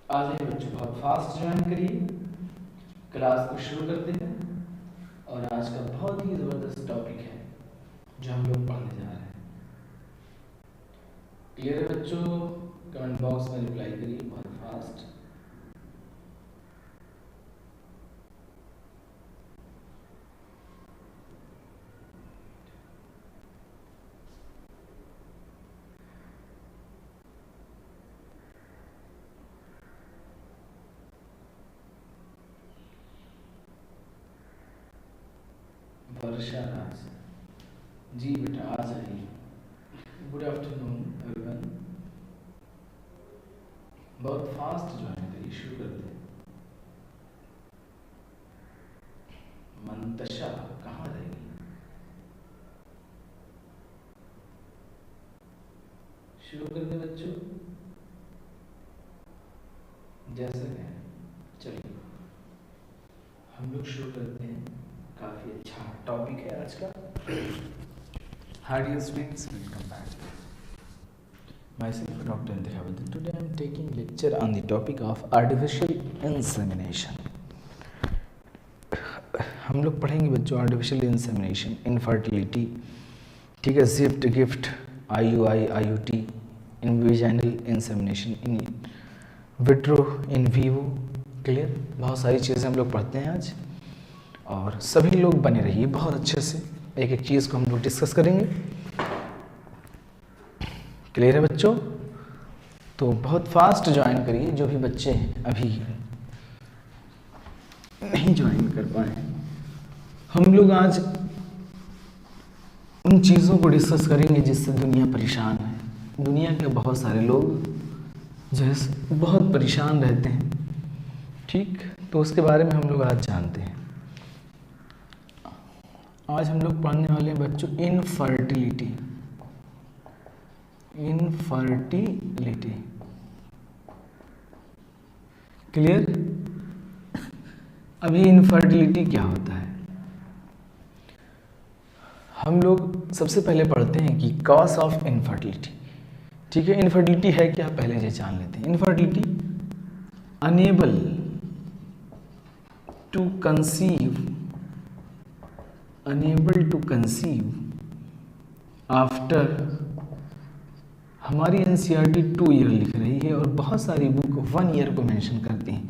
आ जाइए बच्चों, बहुत फास्ट ज्वाइन करिए, क्लास को शुरू करते हैं। और आज का बहुत ही ज़बरदस्त टॉपिक है जो हम लोग पढ़ने जा रहे हैं। क्लियर है बच्चों? कमेंट बॉक्स में रिप्लाई करिए बहुत फास्ट। वर्षा राज जी बेटा आ जाइए। Good afternoon everyone. बहुत फास्ट ज्वाइन करिए, शुरू करते हैं। मंतशा कहाँ रहेगी? शुरू कर दे बच्चों, जैसे कहें। चलिए हम लोग शुरू करते हैं। काफ़ी अच्छा टॉपिक है आज का। Hi dear students, welcome back. Myself Dr. Indrawadin. Today I am taking lecture on the topic of artificial insemination. हम लोग पढ़ेंगे बच्चों आर्टिफिशियल इंसेमिनेशन, इनफर्टिलिटी, ठीक है, ZIFT, GIFT, IUI, IUT, invaginal insemination, in vitro, in vivo. Clear? बहुत सारी चीज़ें हम लोग पढ़ते हैं आज, और सभी लोग बने रहिए बहुत अच्छे से। एक एक चीज़ को हम लोग डिस्कस करेंगे। क्लियर है बच्चों? तो बहुत फास्ट ज्वाइन करिए, जो भी बच्चे अभी नहीं ज्वाइन कर पाए। हम लोग आज उन चीज़ों को डिस्कस करेंगे जिससे दुनिया परेशान है। दुनिया के बहुत सारे लोग जैसे बहुत परेशान रहते हैं, ठीक? तो उसके बारे में हम लोग आज जानते हैं। आज हम लोग पढ़ने वाले हैं बच्चों इनफर्टिलिटी। Infertility, clear? अभी इनफर्टिलिटी क्या होता है? हम लोग सबसे पहले पढ़ते हैं कि कॉज ऑफ इनफर्टिलिटी, ठीक है? इनफर्टिलिटी है क्या, पहले ये जान लेते हैं। Infertility, unable to conceive, unable to conceive after, हमारी NCERT 2 ईयर लिख रही है और बहुत सारी बुक 1 ईयर को मेंशन करती हैं।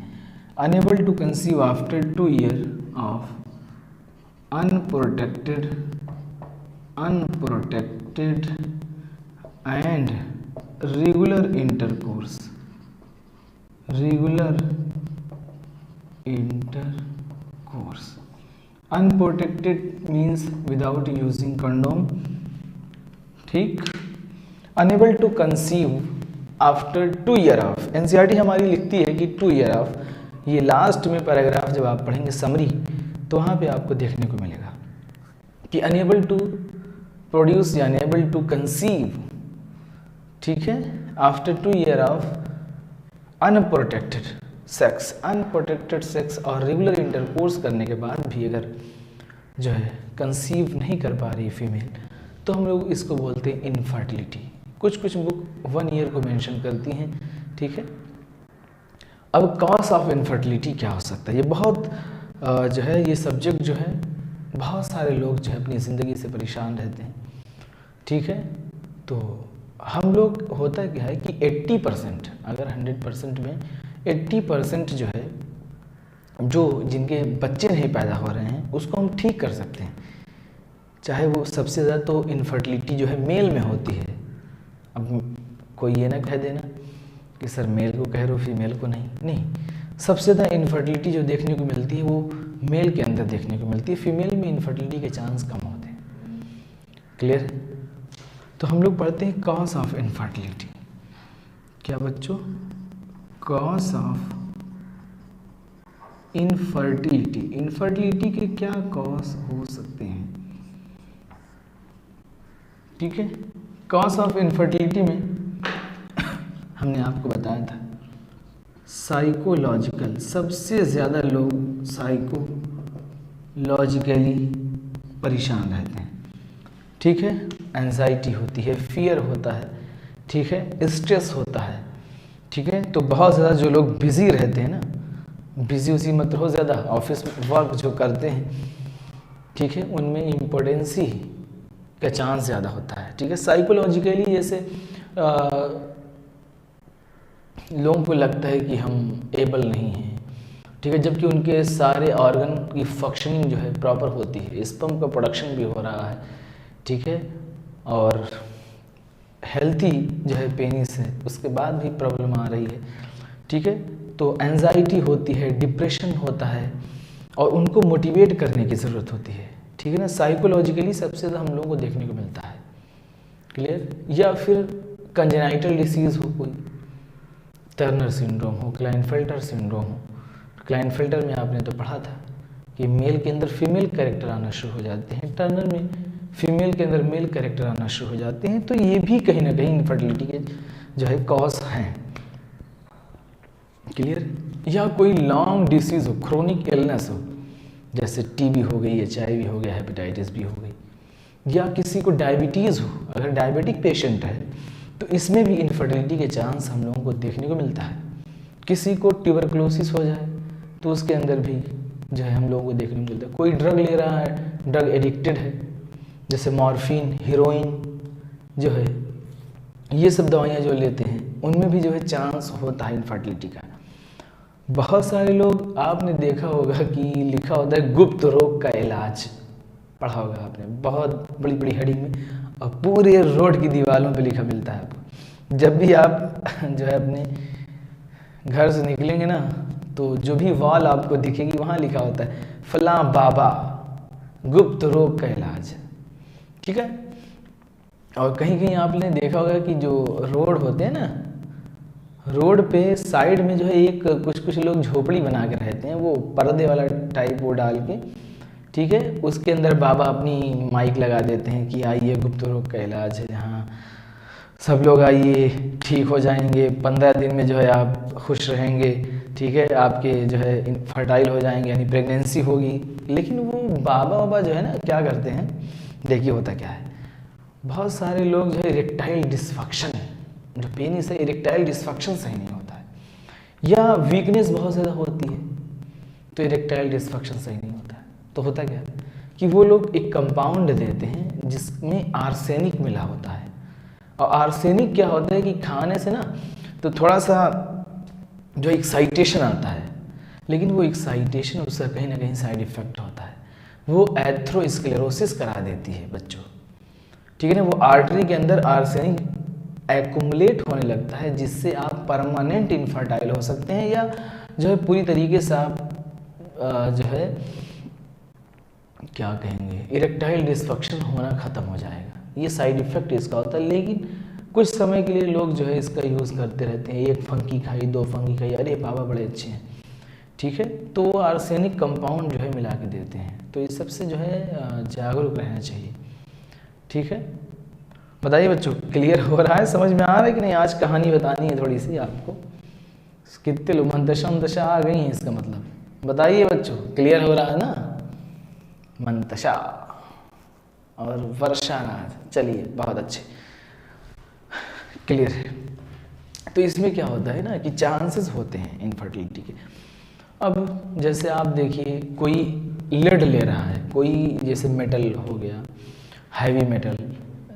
Unable to conceive after 2 year of unprotected and regular intercourse, unprotected means without using condom, ठीक? Unable to conceive after 2 year of, NCERT हमारी लिखती है कि 2 ईयर ऑफ। ये लास्ट में पैराग्राफ जब आप पढ़ेंगे समरी, तो वहाँ पे आपको देखने को मिलेगा कि अनेबल टू प्रोड्यूस या अनेबल टू कंसीव, ठीक है, after 2 year of unprotected sex और रेगुलर इंटरकोर्स करने के बाद भी अगर जो है कंसीव नहीं कर पा रही फीमेल, तो हम लोग इसको बोलते हैं इनफर्टिलिटी। कुछ बुक 1 ईयर को मेंशन करती हैं, ठीक है? अब कॉज ऑफ इनफर्टिलिटी क्या हो सकता है? ये बहुत जो है ये सब्जेक्ट जो है बहुत सारे लोग जो है अपनी ज़िंदगी से परेशान रहते हैं, ठीक है? तो हम लोग होता क्या है कि 80%, अगर 100% में 80% जो है, जो जिनके बच्चे नहीं पैदा हो रहे हैं, उसको हम ठीक कर सकते हैं। चाहे वो सबसे ज़्यादा तो इनफर्टिलिटी जो है मेल में होती है। अब कोई ये ना कह देना कि सर मेल को कह रहे हो फीमेल को नहीं, सबसे ज़्यादा इनफर्टिलिटी जो देखने को मिलती है वो मेल के अंदर देखने को मिलती है। फीमेल में इनफर्टिलिटी के चांस कम होते हैं। क्लियर? तो हम लोग पढ़ते हैं कॉज ऑफ इनफर्टिलिटी। क्या बच्चों? कॉज ऑफ इनफर्टिलिटी, इनफर्टिलिटी के क्या कॉज हो सकते हैं, ठीक है? कॉज ऑफ इनफर्टिलिटी में हमने आपको बताया था साइकोलॉजिकल, सबसे ज़्यादा लोग साइकोलॉजिकली परेशान रहते हैं, ठीक है? एंजाइटी होती है, फियर होता है, ठीक है, स्ट्रेस होता है, ठीक है। तो बहुत ज़्यादा जो लोग बिज़ी रहते हैं ना, बिज़ी उसी मतलब हो ज़्यादा ऑफिस वर्क जो करते हैं, ठीक है, उनमें इम्पोर्टेंसी का चांस ज़्यादा होता है। ठीक है, साइकोलॉजिकली जैसे लोगों को लगता है कि हम एबल नहीं हैं, ठीक है, जबकि उनके सारे ऑर्गन की फंक्शनिंग जो है प्रॉपर होती है, स्पर्म का प्रोडक्शन भी हो रहा है, ठीक है, और हेल्थी जो है पेनिस है, उसके बाद भी प्रॉब्लम आ रही है। ठीक है, तो एंजाइटी होती है, डिप्रेशन होता है, और उनको मोटिवेट करने की ज़रूरत होती है। ठीक है ना, साइकोलॉजिकली सबसे ज़्यादा हम लोगों को देखने को मिलता है। क्लियर? या फिर कंजेनाइटल डिसीज़ हो, कोई टर्नर सिंड्रोम हो, क्लाइनफेल्टर सिंड्रोम हो। क्लाइनफेल्टर में आपने तो पढ़ा था कि मेल के अंदर फीमेल कैरेक्टर आना शुरू हो जाते हैं, टर्नर में फीमेल के अंदर मेल कैरेक्टर आना शुरू हो जाते हैं। तो ये भी कहीं ना कहीं इनफर्टिलिटी के जो है कॉज हैं। क्लियर? या कोई लॉन्ग डिसीज़ हो, क्रोनिक इलनेस हो, जैसे टीबी हो गई, HIV हो गया, हेपेटाइटिस बी हो गई, या किसी को डायबिटीज़ हो, अगर डायबिटिक पेशेंट है तो इसमें भी इनफर्टिलिटी के चांस हम लोगों को देखने को मिलता है। किसी को ट्यूबरकुलोसिस हो जाए तो उसके अंदर भी जो है हम लोगों को देखने को मिलता है। कोई ड्रग ले रहा है, ड्रग एडिक्टेड है, जैसे मॉर्फिन, हीरोइन जो है, ये सब दवाइयाँ जो लेते हैं उनमें भी जो है चांस होता है इनफर्टिलिटी का। बहुत सारे लोग आपने देखा होगा कि लिखा होता है गुप्त रोग का इलाज, पढ़ा होगा आपने बहुत बड़ी बड़ी हेडिंग में, और पूरे रोड की दीवारों पे लिखा मिलता है आपको। जब भी आप जो है अपने घर से निकलेंगे ना, तो जो भी वॉल आपको दिखेगी वहाँ लिखा होता है फलां बाबा गुप्त रोग का इलाज। ठीक है, और कहीं कहीं आपने देखा होगा कि जो रोड होते हैं ना, रोड पे साइड में जो है एक कुछ कुछ लोग झोपड़ी बना के रहते हैं, वो पर्दे वाला टाइप वो डाल के, ठीक है, उसके अंदर बाबा अपनी माइक लगा देते हैं कि आइए गुप्त रोग का इलाज है, यहाँ सब लोग आइए, ठीक हो जाएंगे, 15 दिन में जो है आप खुश रहेंगे, ठीक है, आपके जो है फर्टाइल हो जाएंगे, यानी प्रेगनेंसी होगी। लेकिन वो बाबा जो है ना क्या करते हैं, देखिए होता क्या है, बहुत सारे लोग जो है इरेक्टाइल डिसफंक्शन, जो पेनिस है इरेक्टाइल डिसफंक्शन सही नहीं होता है, या वीकनेस बहुत ज़्यादा होती है तो इरेक्टाइल डिसफंक्शन सही नहीं होता है। तो होता क्या है कि वो लोग एक कंपाउंड देते हैं जिसमें आर्सेनिक मिला होता है, और आर्सेनिक क्या होता है कि खाने से ना तो थोड़ा सा जो एक्साइटेशन आता है, लेकिन वो एक्साइटेशन उसका कहीं ना कहीं साइड इफेक्ट होता है, वो एथ्रोस्क्लेरोसिस करा देती है बच्चों। ठीक है ना, वो आर्टरी के अंदर आर्सेनिक एक्युमुलेट होने लगता है, जिससे आप परमानेंट इनफर्टाइल हो सकते हैं, या जो है पूरी तरीके से आप जो है क्या कहेंगे, इरेक्टाइल डिसफंक्शन होना ख़त्म हो जाएगा। ये साइड इफ़ेक्ट इसका होता है। लेकिन कुछ समय के लिए लोग जो है इसका यूज़ करते रहते हैं, एक फंकी खाई, 2 फंकी खाई, अरे बाबा बड़े अच्छे हैं, ठीक है, तो वो आर्सेनिक कंपाउंड जो है मिला के देते हैं। तो इस सबसे जो है जागरूक रहना चाहिए। ठीक है, बताइए बच्चों, क्लियर हो रहा है, समझ में आ रहा है कि नहीं? आज कहानी बतानी है थोड़ी सी आपको, कितने लोग मंतशा आ गई हैं, इसका मतलब बताइए बच्चों, क्लियर हो रहा है ना? मंतशा और वर्षानाथ, चलिए बहुत अच्छे, क्लियर है। तो इसमें क्या होता है ना कि चांसेस होते हैं इनफर्टिलिटी के। अब जैसे आप देखिए, कोई लेड ले रहा है, कोई जैसे मेटल हो गया, हैवी मेटल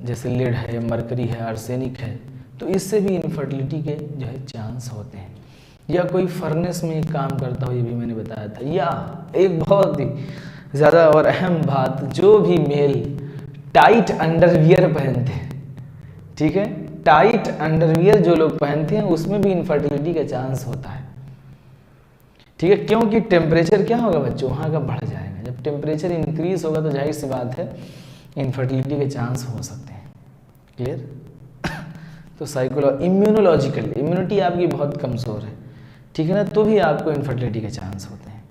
जैसे लेड है, मरकरी है, आर्सेनिक है, तो इससे भी इनफर्टिलिटी के जो है चांस होते हैं। या कोई फर्नेस में काम करता हो, ये भी मैंने बताया था। या एक बहुत ही ज़्यादा और अहम बात, जो भी मेल टाइट अंडरवियर पहनते हैं, ठीक है, टाइट अंडरवियर जो लोग पहनते हैं उसमें भी इनफर्टिलिटी का चांस होता है। ठीक है, क्योंकि टेम्परेचर क्या होगा बच्चों, वहाँ का बढ़ जाएगा। जब टेम्परेचर इंक्रीज होगा तो जाहिर सी बात है इनफर्टिलिटी के चांस हो सकते हैं। क्लियर? तो इम्यूनोलॉजिकल इम्यूनिटी आपकी बहुत कमज़ोर है, ठीक है ना, तो भी आपको इनफर्टिलिटी के चांस होते हैं।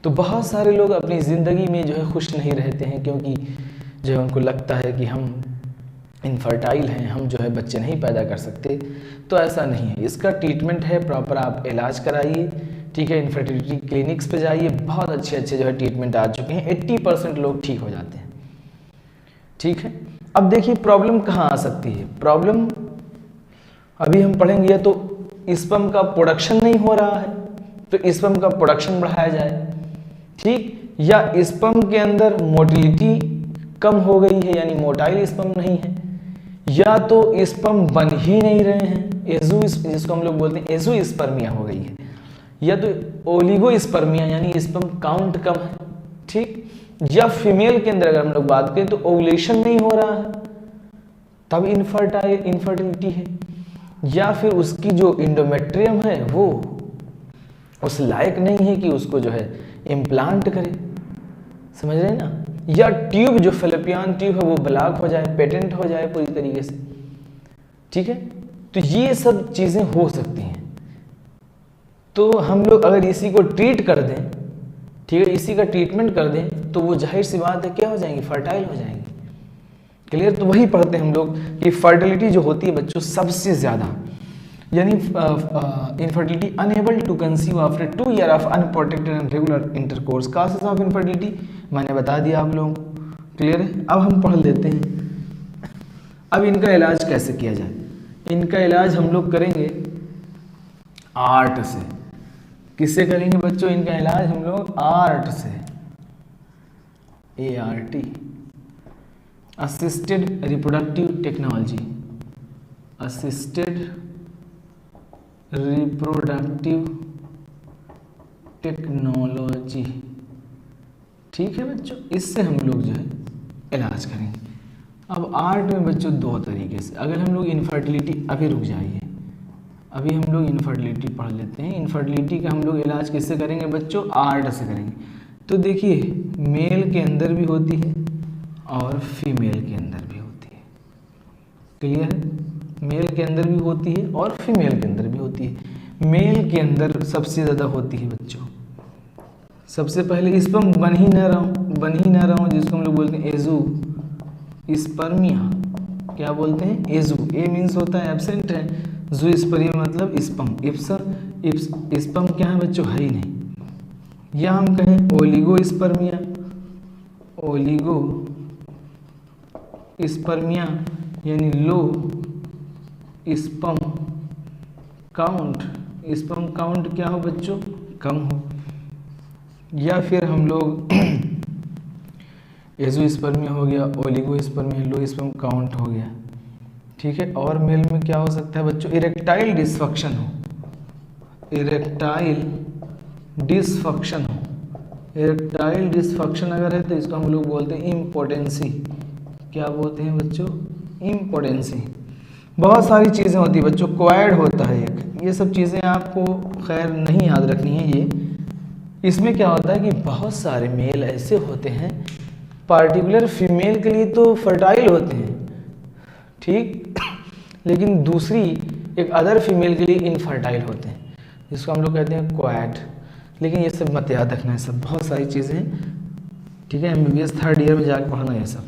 तो बहुत सारे लोग अपनी ज़िंदगी में जो है खुश नहीं रहते हैं, क्योंकि जो है उनको लगता है कि हम इनफर्टाइल हैं, हम जो है बच्चे नहीं पैदा कर सकते। तो ऐसा नहीं है, इसका ट्रीटमेंट है प्रॉपर, आप इलाज कराइए, ठीक है, इनफर्टिलिटी क्लिनिक्स पे जाइए, बहुत अच्छे अच्छे जो है ट्रीटमेंट आ चुके हैं, 80% लोग ठीक हो जाते हैं। ठीक है, अब देखिए प्रॉब्लम कहाँ आ सकती है। प्रॉब्लम अभी हम पढ़ेंगे, या तो स्पर्म का प्रोडक्शन नहीं हो रहा है तो स्पर्म का प्रोडक्शन बढ़ाया जाए, ठीक। या स्पर्म के अंदर मोटिलिटी कम हो गई है यानी मोटाइल स्पर्म नहीं है, या तो स्पर्म बन ही नहीं रहे हैं, एजू जिसको हम लोग बोलते हैं एजू स्पर्मिया हो गई है, या तो ओलिगो स्पर्मिया यानी स्पर्म काउंट कम है, ठीक। या फीमेल के अंदर अगर हम लोग बात करें तो ओवुलेशन नहीं हो रहा है तब इनफर्टिलिटी है, या फिर उसकी जो इंडोमेट्रियम है वो उस लायक नहीं है कि उसको जो है इम्प्लांट करे, समझ रहे हैं ना, या ट्यूब जो फेलोपियन ट्यूब है वो ब्लॉक हो जाए, पेटेंट हो जाए पूरी तरीके से, ठीक है। तो ये सब चीज़ें हो सकती हैं। तो हम लोग अगर इसी को ट्रीट कर दें, ठीक है, इसी का ट्रीटमेंट कर दें तो वो जाहिर सी बात है क्या हो जाएंगी, फर्टाइल हो जाएंगी। क्लियर। तो वही पढ़ते हैं हम लोग कि फर्टिलिटी जो होती है बच्चों सबसे ज़्यादा यानी infertility unable to conceive after 2 year of unprotected and regular intercourse. Causes of infertility मैंने बता दिया आप लोगों को। क्लियर है। अब हम पढ़ लेते हैं अब इनका इलाज कैसे किया जाए। इनका इलाज हम लोग करेंगे आर्ट से। किससे करेंगे बच्चों इनका इलाज हम लोग? आर्ट से, ART, assisted reproductive technology, assisted reproductive technology, ठीक है बच्चों। इससे हम लोग जो है इलाज करेंगे। अब आर्ट में बच्चों दो तरीके से, अगर हम लोग इनफर्टिलिटी, अभी रुक जाइए, अभी हम लोग इनफर्टिलिटी पढ़ लेते हैं। इनफर्टिलिटी का हम लोग इलाज किससे करेंगे बच्चों? आर्ट से करेंगे। तो देखिए मेल के अंदर भी होती है और फीमेल के अंदर भी होती है। क्लियर है। मेल के अंदर भी होती है और फीमेल के अंदर भी होती है। मेल के अंदर सबसे ज़्यादा होती है बच्चों, सबसे पहले स्पर्म बन ही ना रहा हूँ जिसको हम लोग बोलते हैं एजू स्पर्मिया। क्या बोलते हैं? एजू। ए मीन्स होता है एब्सेंट है, जू स्पर्मिया मतलब स्पर्म। स्पर्म क्या है बच्चों? है ही नहीं। या हम कहें ओलिगो स्पर्मिया, ओलिगो स्पर्मिया यानी लो स्पर्म काउंट। स्पर्म काउंट क्या हो बच्चों? कम हो। या फिर हम लोग एजोस्पर्मिया हो गया, ओलिगोस्पर्मिया, लो स्पर्म काउंट हो गया, ठीक है। और मेल में क्या हो सकता है बच्चों? इरेक्टाइल डिसफंक्शन हो, इरेक्टाइल डिसफंक्शन हो। इरेक्टाइल डिसफंक्शन अगर है तो इसको हम लोग बोलते हैं इम्पोटेंसी। क्या बोलते हैं बच्चों? इम्पोटेंसी। बहुत सारी चीज़ें होती है बच्चों, क्वाड होता है एक, ये सब चीज़ें आपको खैर नहीं याद रखनी है। ये इसमें क्या होता है कि बहुत सारे मेल ऐसे होते हैं पार्टिकुलर फीमेल के लिए तो फर्टाइल होते हैं, ठीक, लेकिन दूसरी एक अदर फीमेल के लिए इनफर्टाइल होते हैं, जिसको हम लोग कहते हैं क्वाड। लेकिन ये सब मत याद रखना है, सब बहुत सारी चीज़ें, ठीक है। MBBS थर्ड ईयर में जाकर पढ़ना ये सब।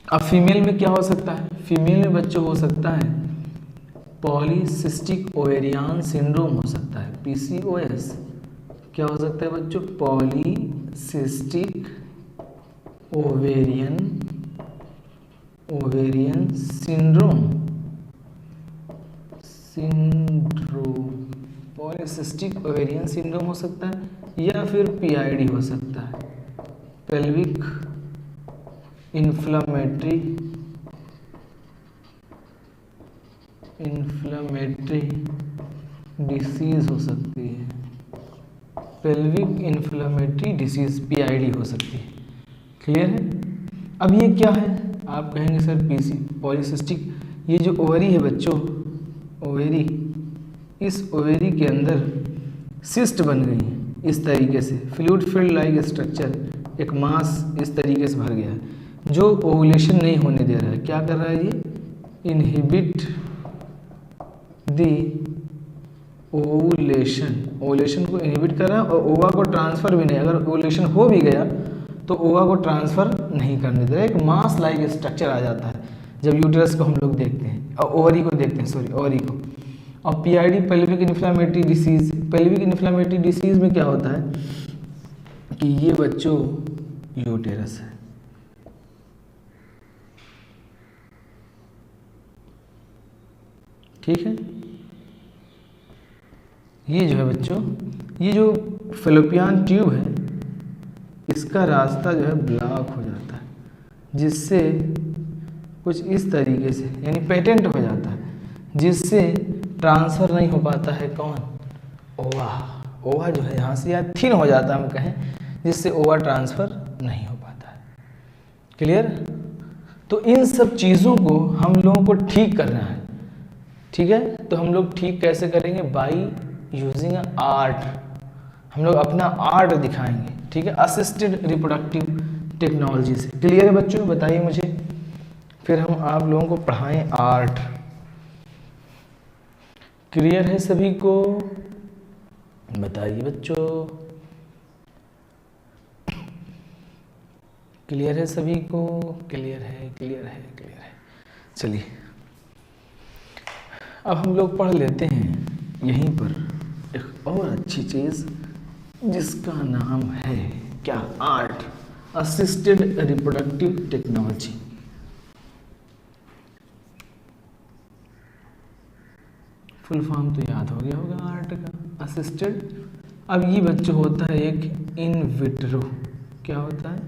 अब फीमेल में क्या हो सकता है? फीमेल में बच्चों हो सकता है पॉलीसिस्टिक ओवेरियन सिंड्रोम हो सकता है, PCOS। क्या हो सकता है बच्चों? Polycystic ovarian syndrome, polycystic ovarian syndrome हो सकता है, या फिर PID हो सकता है, पेल्विक इन्फ्लेमेटरी डिसीज हो सकती है, पेल्विक इन्फ्लेमेटरी डिसीज PID हो सकती है। क्लियर है। अब ये क्या है? आप कहेंगे सर पॉलीसिस्टिक, ये जो ओवरी है बच्चों, ओवेरी, इस ओवेरी के अंदर सिस्ट बन गई है इस तरीके से, फ्लूइड फील्ड लाइक स्ट्रक्चर, एक मास इस तरीके से भर गया है जो ओवुलेशन नहीं होने दे रहा है। क्या कर रहा है ये? इनहिबिट द ओवुलेशन को इनहिबिट कर रहा है, और ओवा को ट्रांसफर भी नहीं, अगर ओवुलेशन हो भी गया तो ओवा को ट्रांसफर नहीं करने दे रहा है। एक मास लाइक स्ट्रक्चर आ जाता है जब यूट्रस को हम लोग देखते हैं, और ओवरी को देखते हैं, सॉरी ओवरी को। और PID pelvic inflammatory disease, pelvic inflammatory disease में क्या होता है कि ये बच्चों यूटेरस है, ठीक है, ये जो है बच्चों, ये जो फेलोपियन ट्यूब है इसका रास्ता जो है ब्लॉक हो जाता है, जिससे कुछ इस तरीके से यानी पेटेंट हो जाता है, जिससे ट्रांसफ़र नहीं हो पाता है कौन, ओवा। ओवा जो है यहाँ से या थिन हो जाता है हम कहें, जिससे ओवा ट्रांसफ़र नहीं हो पाता है। क्लियर। तो इन सब चीज़ों को हम लोगों को ठीक करना है, ठीक है। तो हम लोग ठीक कैसे करेंगे, बाई यूजिंग आर्ट। हम लोग अपना आर्ट दिखाएंगे, ठीक है, असिस्टेड रिप्रोडक्टिव टेक्नोलॉजी से। क्लियर है बच्चों, बताइए मुझे, फिर हम आप लोगों को पढ़ाएं आर्ट। क्लियर है सभी को, बताइए बच्चों, क्लियर है सभी को, क्लियर है, क्लियर है, क्लियर है। चलिए अब हम लोग पढ़ लेते हैं यहीं पर एक और अच्छी चीज़ जिसका नाम है क्या, art, assisted reproductive technology. Full form तो याद हो गया होगा आर्ट का, असिस्टेड। अब ये बच्चों होता है एक इन विट्रो। क्या होता है,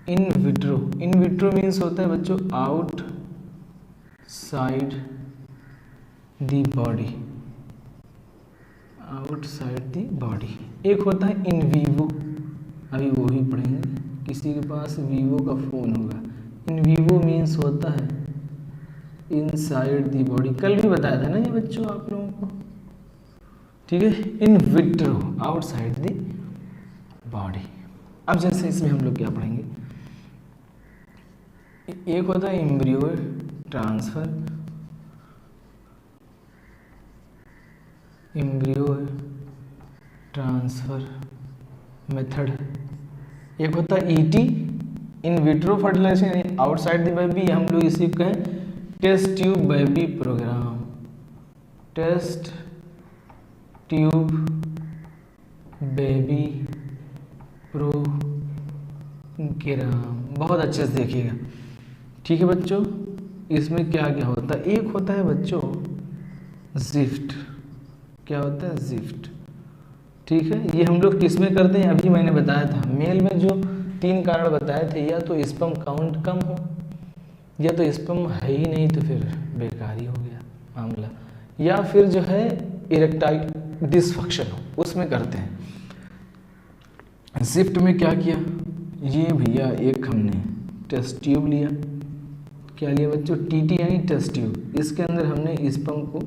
इन विट्रो। इन विट्रो मीन्स होता है बच्चों out side the body, outside the body. एक होता है इन वीवो, अभी वो ही पढ़ेंगे, किसी के पास वीवो का फ़ोन होगा। इन वीवो मीन्स होता है इनसाइड दी बॉडी, कल भी बताया था ना ये बच्चों आप लोगों को, ठीक है। In vitro outside the body. अब जैसे इसमें हम लोग क्या पढ़ेंगे, एक होता है embryo transfer, embryo transfer method. एक होता है ईटी, इन विट्रो फर्टिलाइजेशन यानी आउटसाइड द बेबी, हम लोग इसी को कहें test tube baby program, test tube baby program. बहुत अच्छे से देखिएगा, ठीक है बच्चों। इसमें क्या क्या होता है, एक होता है बच्चों जिफ्ट। क्या होता है, जिफ्ट, ठीक है। ये हम लोग किस में करते हैं, अभी मैंने बताया था मेल में जो 3 कारण बताए थे, या तो स्पर्म काउंट कम हो, या तो स्पर्म है ही नहीं तो फिर बेकार ही हो गया मामला, या फिर जो है इरेक्टाइल डिसफंक्शन हो, उसमें करते हैं। जिफ्ट में क्या किया, ये भैया एक हमने टेस्ट ट्यूब लिया, क्या लिया बच्चों, टीटी यानी टेस्ट ट्यूब, इसके अंदर हमने स्पर्म को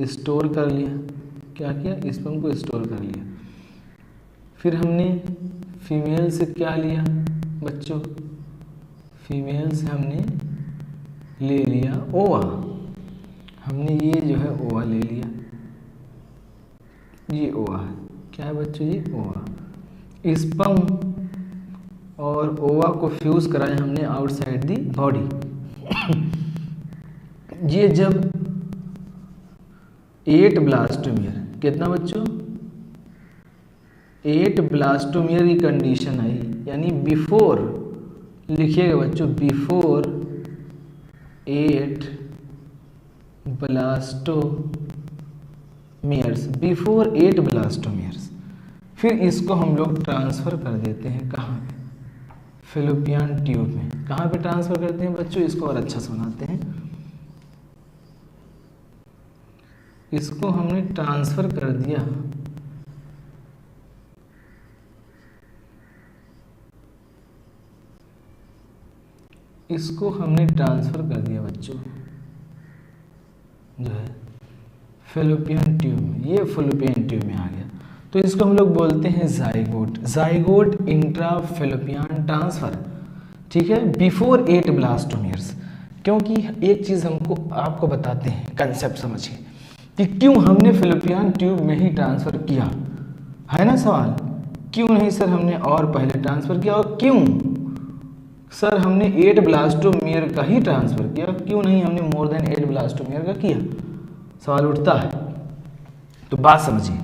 स्टोर कर लिया। क्या किया, स्पर्म को स्टोर कर लिया। फिर हमने फीमेल से क्या लिया बच्चों, फीमेल से हमने ले लिया ओवा, हमने ये जो है ओवा ले लिया, ये ओवा है, क्या है बच्चों, ये ओवा। स्पर्म और ओवा को फ्यूज कराया हमने आउटसाइड दी बॉडी। ये जब 8 ब्लास्टोमियर, कितना बच्चों, 8 ब्लास्टोमियर की कंडीशन आई, यानी बिफोर, लिखिएगा बच्चों, बिफोर 8 ब्लास्टोमियर्स, बिफोर 8 ब्लास्टोमियर्स। फिर इसको हम लोग ट्रांसफ़र कर देते हैं कहाँ पे, फेलोपियन ट्यूब में। कहाँ पे ट्रांसफ़र करते हैं बच्चों, इसको और अच्छा सुनाते हैं। इसको हमने ट्रांसफ़र कर दिया इसको हमने ट्रांसफ़र कर दिया बच्चों जो है फेलोपियन ट्यूब में, ये फेलोपियन ट्यूब में आ गया, तो इसको हम लोग बोलते हैं zygote, zygote intra fallopian transfer, ठीक है, बिफोर 8 ब्लास्टोमियर्स। क्योंकि एक चीज़ हमको आपको बताते हैं, कंसेप्ट समझिए कि क्यों हमने फेलोपियन ट्यूब में ही ट्रांसफ़र किया, है ना सवाल, क्यों नहीं सर हमने और पहले ट्रांसफ़र किया, और क्यों सर हमने 8 ब्लास्टोमियर का ही ट्रांसफ़र किया, क्यों नहीं हमने मोर देन 8 ब्लास्टोमियर का किया, सवाल उठता है। तो बात समझिए,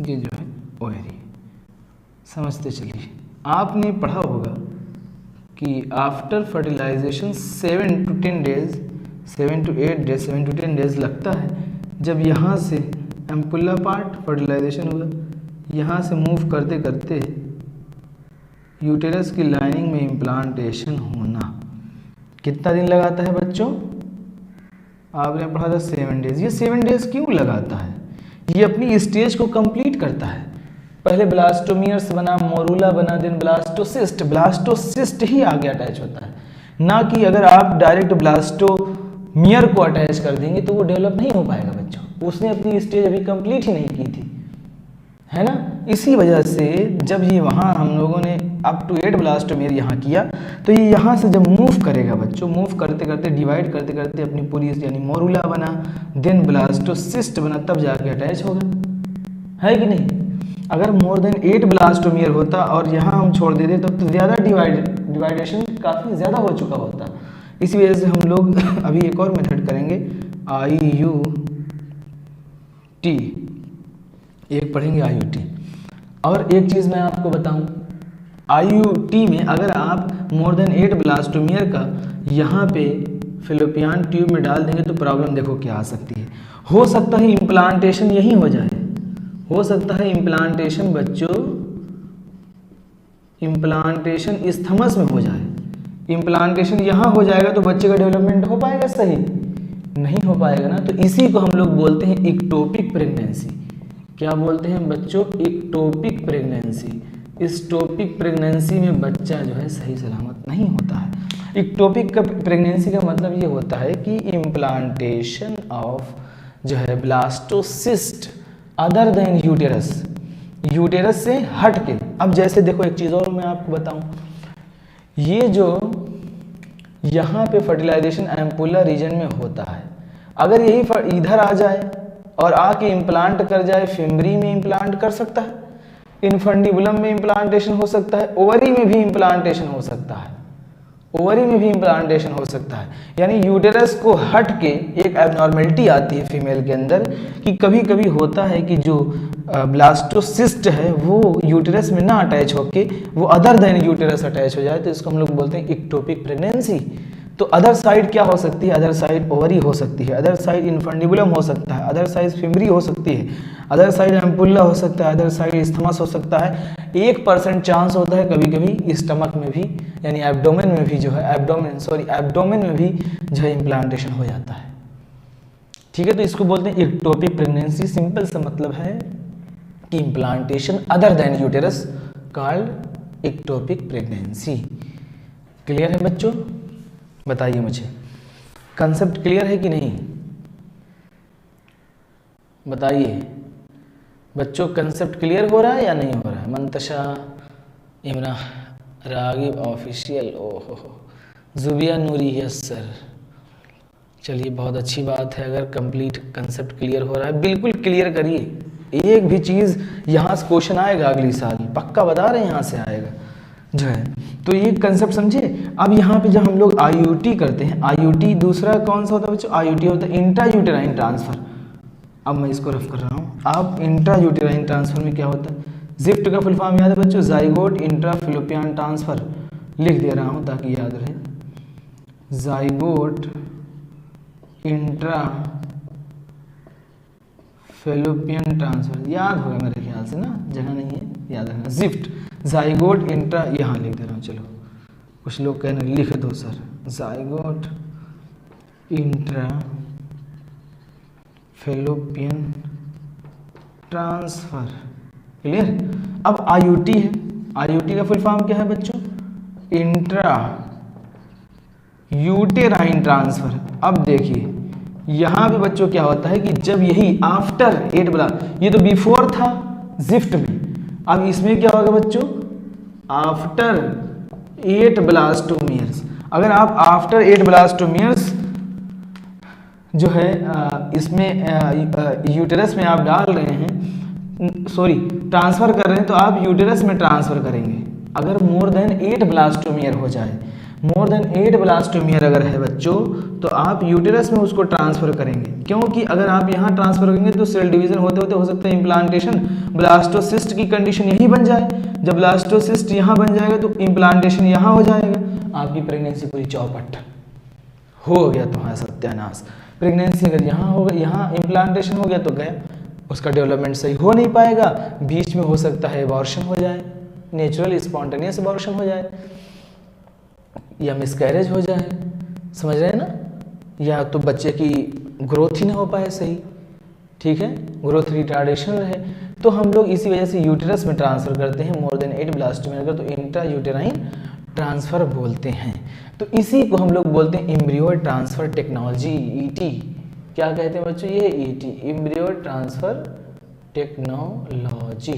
ये जो है ओवरी। समझते चलिए, आपने पढ़ा होगा कि after fertilization 7 to 10 days 7 to 8 days 7 to 10 days लगता है, जब यहाँ से एम्पुला पार्ट फर्टिलाइजेशन हुआ, यहाँ से मूव करते करते यूटेरस की लाइनिंग में इम्प्लांटेशन होना। कितना दिन लगाता है बच्चों? आपने पढ़ा था 7 डेज। ये 7 डेज क्यों लगाता है? ये अपनी स्टेज को कंप्लीट करता है। पहले ब्लास्टोमियर्स बना, मोरूला बना, देन ब्लास्टोसिस्ट। ब्लास्टोसिस्ट ही आगे अटैच होता है, ना कि अगर आप डायरेक्ट ब्लास्टोमियर को अटैच कर देंगे तो वो डेवलप नहीं हो पाएगा बच्चों। उसने अपनी स्टेज अभी कंप्लीट ही नहीं की थी, है ना। इसी वजह से जब ये वहाँ हम लोगों ने अप टू 8 ब्लास्टोमियर यहाँ किया, तो ये यहाँ से जब मूव करेगा बच्चों, मूव करते करते डिवाइड करते करते अपनी पूरी यानी मोरूला बना, देन ब्लास्टोसिस्ट बना, तब जाके अटैच होगा, है कि नहीं। अगर मोर देन 8 ब्लास्टोमियर होता और यहाँ हम छोड़ देते तब तो ज़्यादा डिवाइडेशन काफ़ी ज़्यादा हो चुका होता। इसी वजह से हम लोग अभी एक और मेथड करेंगे, IUT, एक पढ़ेंगे IUT। और एक चीज़ मैं आपको बताऊं, IUT में अगर आप मोर देन 8 ब्लास्टोमियर का यहाँ पे फिलोपियन ट्यूब में डाल देंगे तो प्रॉब्लम देखो क्या आ सकती है। हो सकता है इम्प्लांटेशन यही हो जाए, हो सकता है इम्प्लांटेशन बच्चों, इम्प्लांटेशन इस्थमस में हो जाए। इम्प्लांटेशन यहाँ हो जाएगा तो बच्चे का डेवलपमेंट हो पाएगा? सही नहीं हो पाएगा ना। तो इसी को हम लोग बोलते हैं इक्टोपिक प्रेगनेंसी। क्या बोलते हैं बच्चों? Ectopic pregnancy. इक्टोपिक प्रेगनेंसी में बच्चा जो है सही सलामत नहीं होता है। इक्टोपिक का प्रेगनेंसी का मतलब ये होता है कि इम्प्लांटेशन ऑफ जो है blastocyst other than uterus, uterus से हट के। अब जैसे देखो एक चीज़ और मैं आपको बताऊं, ये जो यहाँ पे फर्टिलाइजेशन एम्पुलर रीजन में होता है, अगर यही इधर आ जाए और आके इम्प्लांट कर जाए, फिमरी में इम्प्लांट कर सकता है, इनफंडिबुलम में इम्प्लांटेशन हो सकता है, ओवरी में भी इम्प्लांटेशन हो सकता है, ओवरी में भी इम्प्लांटेशन हो सकता है। यानी यूटेरस को हट के एक एबनॉर्मेलिटी आती है फीमेल के अंदर कि कभी कभी होता है कि जो ब्लास्टोसिस्ट है वो यूटेरस में ना अटैच होके वो अदर देन यूटेरस अटैच हो जाए, तो इसको हम लोग बोलते हैं इक्टोपिक प्रेगनेंसी। तो अदर साइड क्या हो सकती है? अदर साइड ओवरी हो सकती है, अदर साइड इनफंडिबुलम हो सकता है, अदर साइड फिमरी हो सकती है, अदर साइड एम्पुला हो सकता है, अदर साइड इस्थमस हो सकता है। 1% चांस होता है कभी कभी स्टमक में भी, यानी एब्डोमेन में भी जो है एब्डोमेन में भी जो है इम्प्लांटेशन हो जाता है। ठीक है, तो इसको बोलते हैं इक्टोपिक प्रेगनेंसी। सिंपल सा मतलब है कि implantation other than uterus called ectopic pregnancy. Clear है बच्चों? बताइए मुझे, कंसेप्ट क्लियर है कि नहीं? बताइए बच्चों, कंसेप्ट क्लियर हो रहा है या नहीं हो रहा है? मंतशा, इमरा, रागिब ऑफिशियल, ओहो, जुबिया नूरी, यस सर। चलिए बहुत अच्छी बात है, अगर कंप्लीट कंसेप्ट क्लियर हो रहा है बिल्कुल क्लियर करिए। एक भी चीज़ यहाँ से क्वेश्चन आएगा अगली साल, पक्का बता रहे हैं, यहाँ से आएगा जो है। तो ये कंसेप्ट समझे। अब यहाँ पे जब हम लोग IUT करते हैं, IUT दूसरा कौन सा होता है बच्चों? IUT होता है इंट्रा यूटेराइन ट्रांसफर। अब मैं इसको रफ कर रहा हूँ। अब इंट्रा यूटेराइन ट्रांसफर में क्या होता है? जिफ्ट का फुल फॉर्म याद है बच्चों? Zygote intra fallopian transfer. लिख दे रहा हूँ ताकि याद रहे, जाइगोट इंट्रा फिलोपियन ट्रांसफर। याद होगा मेरे ख्याल से ना, जगह नहीं है, याद रखना। जिफ्ट जाइगोट इंट्रा, यहाँ लिख दे रहा हूँ। चलो कुछ लोग कहने लिख दो sir, zygote intra fallopian transfer. Clear? अब IUT है, IUT का फुल फॉर्म क्या है बच्चों? Intra uterine transfer. अब देखिए यहाँ पे बच्चों क्या होता है कि जब यही आफ्टर 8 ये तो बिफोर था जिफ्ट में, अब इसमें क्या होगा बच्चों? After 8 blastomeres. अगर आप आफ्टर 8 ब्लास्टोमियर्स जो है इसमें यूटेरस में आप डाल रहे हैं, सॉरी ट्रांसफ़र कर रहे हैं, तो आप यूटेरस में ट्रांसफ़र करेंगे। अगर मोर देन 8 ब्लास्टोमियर हो जाए, मोर देन 8 ब्लास्टोमियर अगर है बच्चों, तो आप यूटेरस में उसको ट्रांसफर करेंगे, क्योंकि अगर आप यहाँ ट्रांसफर करेंगे तो सेल डिवीजन होते होते हो सकता है इम्प्लांटेशन, ब्लास्टोसिस्ट की कंडीशन यही बन जाए। जब ब्लास्टोसिस्ट यहाँ बन जाएगा तो इम्प्लांटेशन यहाँ हो जाएगा, आपकी प्रेगनेंसी पूरी चौपट हो गया तुम्हारा सत्यानाश। प्रेगनेंसी अगर यहाँ हो गई, यहाँ इम्प्लांटेशन हो गया तो गया, उसका डेवलपमेंट सही हो नहीं पाएगा, बीच में हो सकता है एबॉर्शन हो जाए, नेचुरल स्पॉन्टेनियस एबॉर्शन हो जाए, या मिसकैरेज हो जाए, समझ रहे हैं ना, या तो बच्चे की ग्रोथ ही ना हो पाए सही, ठीक है, ग्रोथ रिटार्डेशन रहे। तो हम लोग इसी वजह से यूटेरस में ट्रांसफर करते हैं मोर देन 8 ब्लास्टोमियर का, तो इंट्रा यूटेराइन ट्रांसफर बोलते हैं। तो इसी को हम लोग बोलते हैं एम्ब्रियो ट्रांसफर टेक्नोलॉजी, ईटी। क्या कहते हैं बच्चों, ये ईटी, एम्ब्रियो ट्रांसफर टेक्नोलॉजी,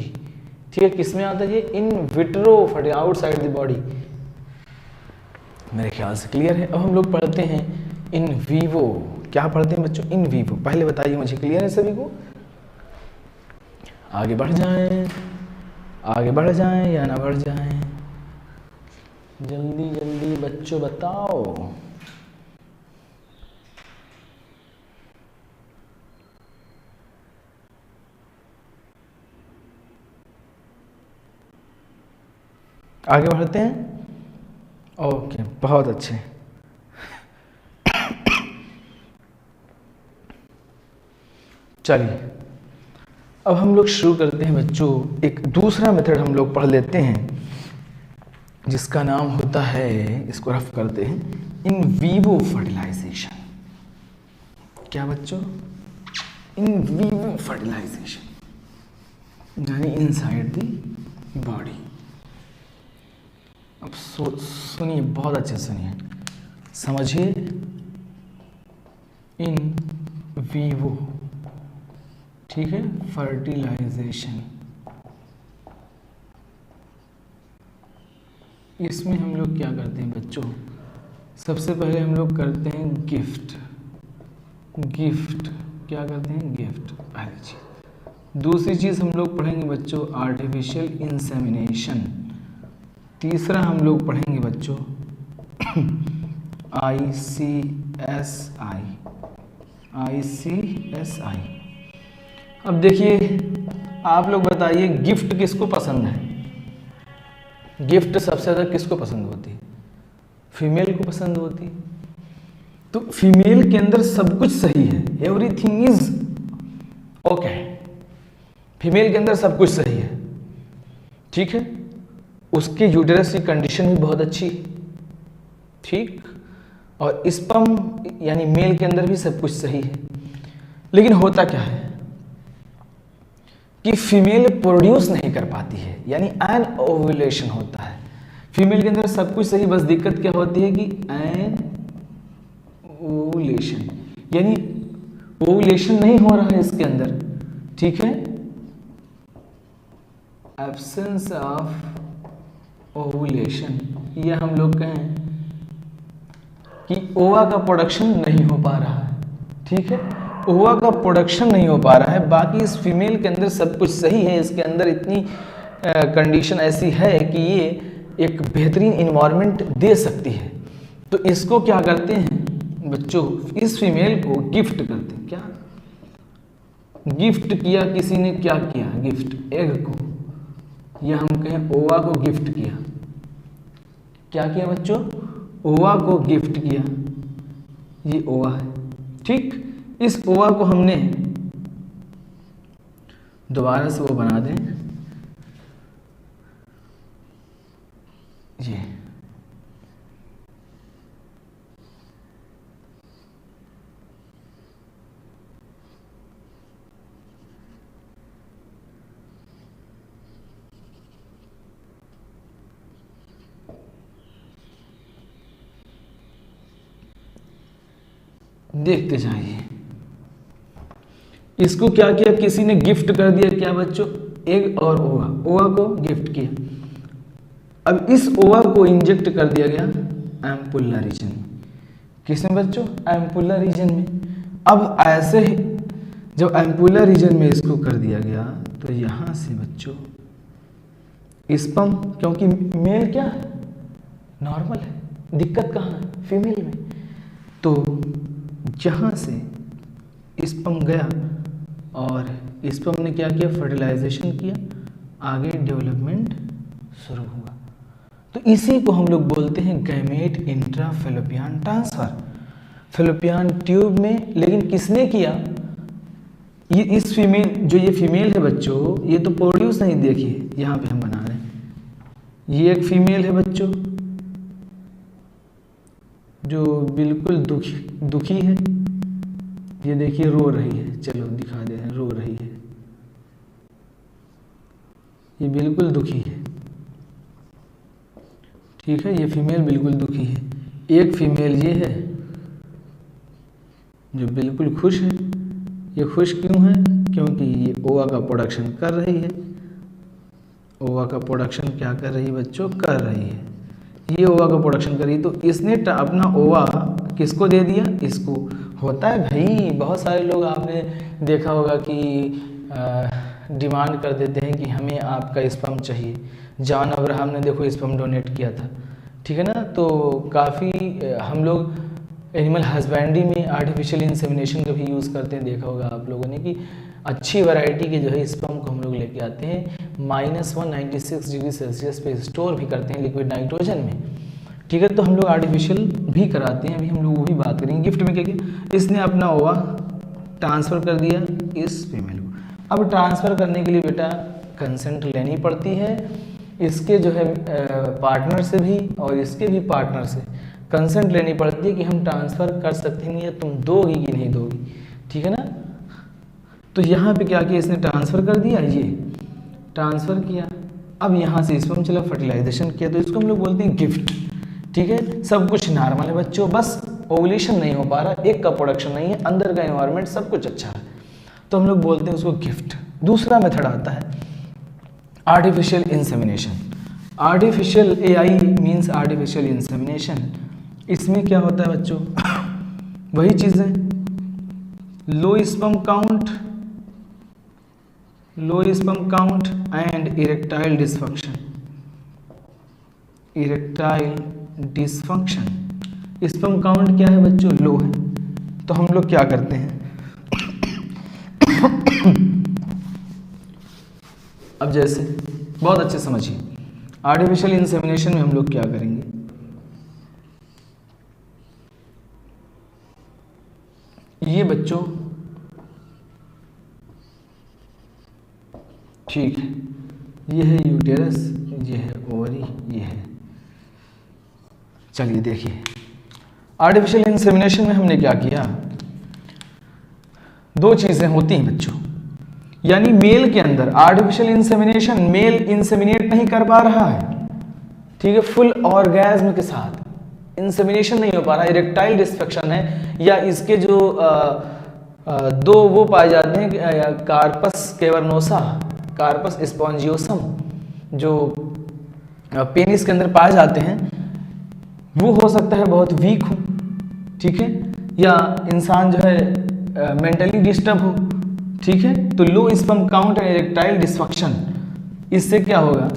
ठीक है। किस में आता है ये, इन विट्रो फट आउटसाइड द बॉडी, मेरे ख्याल से क्लियर है। अब हम लोग पढ़ते हैं इन वीवो। क्या पढ़ते हैं बच्चों, इन वीवो, पहले बताइए मुझे, क्लियर है सभी को? आगे बढ़ जाएं, आगे बढ़ जाएं या ना बढ़ जाएं, जल्दी जल्दी बच्चों बताओ। आगे बढ़ते हैं, ओके, बहुत अच्छे। चलिए अब हम लोग शुरू करते हैं बच्चों, एक दूसरा मेथड हम लोग पढ़ लेते हैं जिसका नाम होता है, इसको रफ करते हैं, इन वीवो फर्टिलाइजेशन। क्या बच्चों, इन वीवो फर्टिलाइजेशन, यानी इनसाइड द बॉडी। अब सुनिए, बहुत अच्छे सुनिए, समझिए, इन वीवो, ठीक है, फर्टिलाइजेशन। इसमें हम लोग क्या करते हैं बच्चों, सबसे पहले हम लोग करते हैं गिफ्ट। गिफ्ट क्या करते हैं, गिफ्ट पहली चीज। दूसरी चीज हम लोग पढ़ेंगे बच्चों आर्टिफिशियल इंसेमिनेशन। तीसरा हम लोग पढ़ेंगे बच्चों ICSI। ICSI। अब देखिए, आप लोग बताइए गिफ्ट किसको पसंद है? गिफ्ट सबसे ज़्यादा किसको पसंद होती है? फीमेल को पसंद होती है। तो फीमेल के अंदर सब कुछ सही है, एवरीथिंग इज ओके, फीमेल के अंदर सब कुछ सही है, ठीक है, उसके यूटेरस की कंडीशन भी बहुत अच्छी है, ठीक, और स्पर्म यानी मेल के अंदर भी सब कुछ सही है। लेकिन होता क्या है कि फीमेल प्रोड्यूस नहीं कर पाती है, यानी एन ओव्यूलेशन होता है। फीमेल के अंदर सब कुछ सही, बस दिक्कत क्या होती है कि एन ओव्यूलेशन, यानी ओव्यूलेशन नहीं हो रहा है इसके अंदर, ठीक है, एब्सेंस ऑफ ओव्यूलेशन, या हम लोग कहें कि ओवा का प्रोडक्शन नहीं हो पा रहा है, ठीक है, ओवा का प्रोडक्शन नहीं हो पा रहा है। बाकी इस फीमेल के अंदर सब कुछ सही है, इसके अंदर इतनी कंडीशन ऐसी है कि ये एक बेहतरीन इन्वायरमेंट दे सकती है। तो इसको क्या करते हैं बच्चों, इस फीमेल को गिफ्ट करते हैं। क्या गिफ्ट किया किसी ने, क्या किया, गिफ्ट एग को, या हम कहें ओवा को गिफ्ट किया। क्या किया बच्चों, ओवा को गिफ्ट किया, ये ओवा है, ठीक। इस ओवा को हमने दोबारा से वो बना दें, ये देखते जाइए। इसको क्या किया, किसी ने गिफ्ट कर दिया, क्या बच्चों, एग और ओवा, ओवा को गिफ्ट किया। अब इस ओवा को इंजेक्ट कर दिया गया एम्पुला रीजन में। किसमें बच्चों, एम्पुला रीजन में। अब ऐसे ही जब एम्पुला रीजन में इसको कर दिया गया, तो यहां से बच्चों स्पर्म, क्योंकि मेल क्या है, नॉर्मल है, दिक्कत कहाँ है? फीमेल में। तो जहाँ से स्पर्म गया और स्पर्म ने क्या किया? फर्टिलाइजेशन किया, आगे डेवलपमेंट शुरू हुआ। तो इसी को हम लोग बोलते हैं gamete intra fallopian transfer, fallopian tube में। लेकिन किसने किया? ये इस फीमेल, जो ये फीमेल है बच्चों, ये तो प्रोड्यूस नहीं, देखिए यहाँ पे हम बना रहे हैं, ये एक फीमेल है बच्चों जो बिल्कुल दुखी है। ये देखिए रो रही है, चलो दिखा दे रहे हैं, रो रही है, ये बिल्कुल दुखी है। ठीक है, ये फीमेल बिल्कुल दुखी है। एक फीमेल ये है जो बिल्कुल खुश है। ये खुश क्यों है? क्योंकि ये ओवा का प्रोडक्शन कर रही है। ओवा का प्रोडक्शन क्या कर रही है बच्चों? कर रही है। ये ओवा का प्रोडक्शन कर रही है, तो इसने अपना ओवा किसको दे दिया? इसको। होता है भाई, बहुत सारे लोग आपने देखा होगा कि डिमांड कर देते हैं कि हमें आपका स्पर्म चाहिए। जॉन अब्राहम ने देखो स्पर्म डोनेट किया था, ठीक है ना। तो काफ़ी हम लोग एनिमल हस्बेंड्री में आर्टिफिशियल इंसेमिनेशन का भी यूज़ करते हैं, देखा होगा आप लोगों ने कि अच्छी वैरायटी के जो है स्पर्म को हम लोग लेके आते हैं, -196 डिग्री सेल्सियस पे स्टोर भी करते हैं लिक्विड नाइट्रोजन में। ठीक है, तो हम लोग आर्टिफिशियल भी कराते हैं, अभी हम लोग वो भी बात करेंगे। गिफ्ट में क्या किया? इसने अपना ओवा ट्रांसफ़र कर दिया इस फीमेल को। अब ट्रांसफ़र करने के लिए बेटा कंसेंट लेनी पड़ती है, इसके जो है पार्टनर से भी और इसके भी पार्टनर से कंसेंट लेनी पड़ती है कि हम ट्रांसफ़र कर सकते हैं या तुम दोगी कि नहीं दोगी। ठीक है ना। तो यहाँ पे क्या किया? इसने ट्रांसफ़र कर दिया, ये ट्रांसफ़र किया। अब यहाँ से स्पर्म चला, फर्टिलाइजेशन किया, तो इसको हम लोग बोलते हैं गिफ्ट। ठीक है, सब कुछ नॉर्मल है बच्चों, बस ओवुलेशन नहीं हो पा रहा, एक का प्रोडक्शन नहीं है, अंदर का एनवायरनमेंट सब कुछ अच्छा है, तो हम लोग बोलते हैं उसको गिफ्ट। दूसरा मेथड आता है artificial insemination. Artificial AI means artificial insemination. इसमें क्या होता है बच्चों? वही चीज़ें, लो sperm count and erectile dysfunction. Sperm count क्या है बच्चों? लो है। तो हम लोग क्या करते हैं? अब जैसे बहुत अच्छे समझिए, आर्टिफिशियल इंसेमिनेशन में हम लोग क्या करेंगे? ये बच्चों ठीक है, ये है यूटेरस, ये है ओवरी, ये है। चलिए देखिए, आर्टिफिशियल इंसेमिनेशन में हमने क्या किया? दो चीजें होती हैं बच्चों, यानी मेल के अंदर आर्टिफिशियल इंसेमिनेशन, मेल इंसेमिनेट नहीं कर पा रहा है, ठीक है, फुल ऑर्गेज्म के साथ इंसेमिनेशन नहीं हो पा रहा, इरेक्टाइल डिसफंक्शन है, या इसके जो दो वो पाए जाते हैं, कार्पस कैवर्नोसा, कार्पस स्पॉन्जियोसम, जो पेनिस के अंदर पाए जाते हैं, वो हो सकता है बहुत वीक हो, ठीक है, या इंसान जो है मेंटली डिस्टर्ब हो, ठीक है। तो लो sperm count and erectile dysfunction, इससे क्या होगा?